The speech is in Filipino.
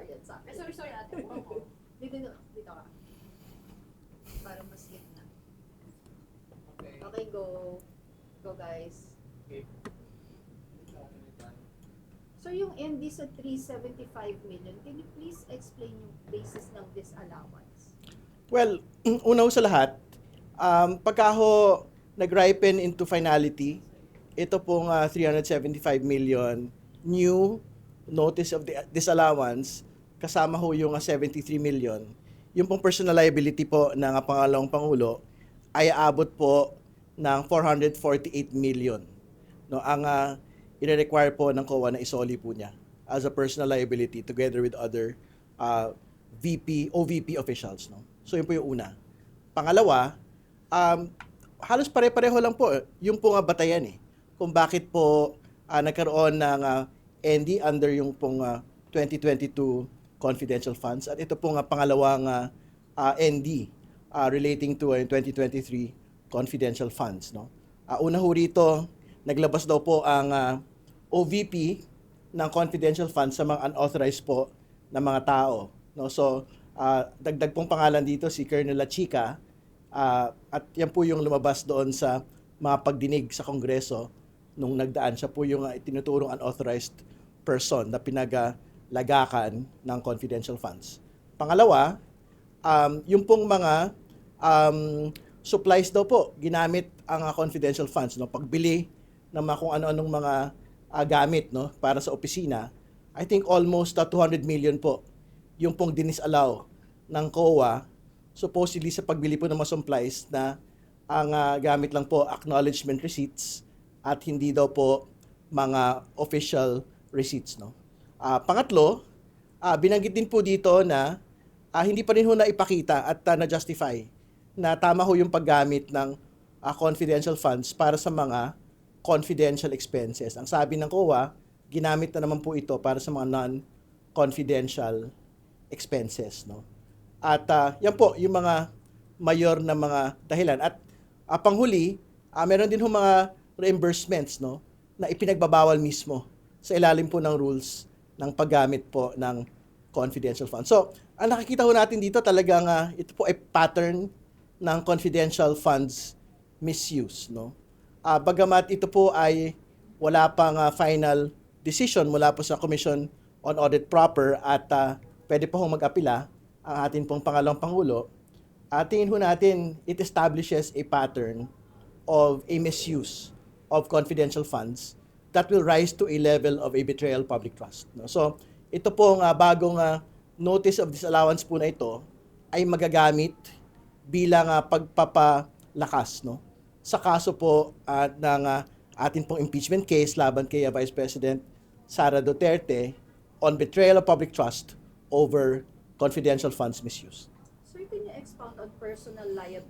secretariat sa akin. Sorry ate. Dito ka. Para mas gitna. Okay. Okay, go. Go, guys. Okay. So, yung MD sa 375 million, can you please explain yung basis ng disallowance? Well, una ho sa lahat, pagka ho nag-ripen into finality, ito pong 375 million new notice of disallowance, kasama ho yung 73 million. Yung pong personal liability po ng pangalawang Pangulo ay aabot po ng 448 million. No, ang i-require po ng COA na isoli po niya as a personal liability together with other OVP officials. No? So yun po yung una. Pangalawa, halos pare-pareho lang po yung po nga batayan kung bakit po nagkaroon ng ND under yung pong 2022 confidential funds at ito po nga pangalawang ND relating to 2023 confidential funds. No? Una ho rito, naglabas daw po ang OVP ng confidential funds sa mga unauthorized po na mga tao. No? So, dagdag pong pangalan dito si Colonel La Chica at yan po yung lumabas doon sa mga pagdinig sa Kongreso nung nagdaan. Siya po yung tinuturong unauthorized person na pinaglagakan ng confidential funds. Pangalawa, yung pong mga supplies daw po ginamit ang confidential funds, no, pagbili ng mga kung ano-anong mga gamit, no, para sa opisina. I think almost 200 million po yung pong dinisallow ng COA supposedly sa pagbili po ng mga supplies na ang gamit lang po acknowledgement receipts at hindi daw po mga official receipts, no. Pangatlo, binanggit din po dito na hindi pa rin ho na ipakita at na-justify na tama ho yung paggamit ng confidential funds para sa mga confidential expenses. Ang sabi ng COA, ginamit na naman po ito para sa mga non-confidential expenses. No? At yan po yung mga mayor na mga dahilan. At panghuli, meron din ho mga reimbursements, no, na ipinagbabawal mismo sa ilalim po ng rules ng paggamit po ng confidential funds. So, ang nakikita ho natin dito talagang ito po ay pattern ng confidential funds misuse. No? Bagamat ito po ay wala pang final decision mula po sa Commission on Audit Proper at pwede po hong mag-apila ang ating pong pangalawang Pangulo, tingin ho natin it establishes a pattern of a misuse of confidential funds that will rise to a level of a betrayal of public trust. No? So, ito pong bagong notice of disallowance po na ito ay magagamit bilang pagpapalakas, no, sa kaso po ng ating pong impeachment case laban kay Vice President Sara Duterte on betrayal of public trust over confidential funds misuse. Sir, can you expound on personal liability